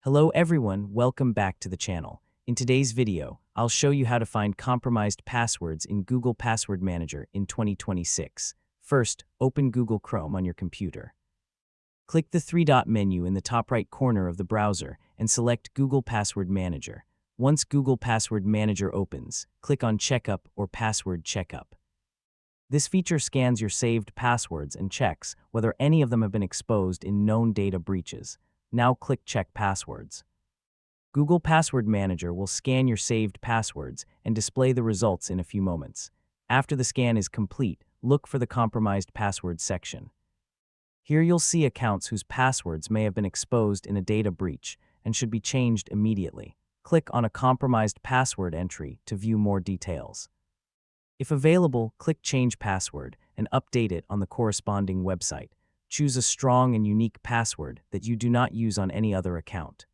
Hello everyone, welcome back to the channel. In today's video, I'll show you how to find compromised passwords in Google Password Manager in 2026. First, open Google Chrome on your computer. Click the three-dot menu in the top right corner of the browser and select Google Password Manager. Once Google Password Manager opens, click on Checkup or Password Checkup. This feature scans your saved passwords and checks whether any of them have been exposed in known data breaches. Now click Check Passwords. Google Password Manager will scan your saved passwords and display the results in a few moments. After the scan is complete, look for the Compromised Passwords section. Here you'll see accounts whose passwords may have been exposed in a data breach and should be changed immediately. Click on a compromised password entry to view more details. If available, click Change Password and update it on the corresponding website. Choose a strong and unique password that you do not use on any other account.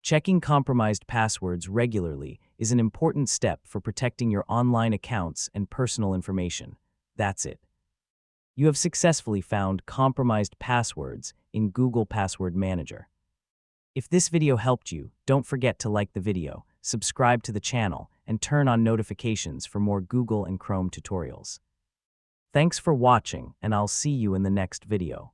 Checking compromised passwords regularly is an important step for protecting your online accounts and personal information. That's it. You have successfully found compromised passwords in Google Password Manager. If this video helped you, don't forget to like the video, subscribe to the channel, and turn on notifications for more Google and Chrome tutorials. Thanks for watching, and I'll see you in the next video.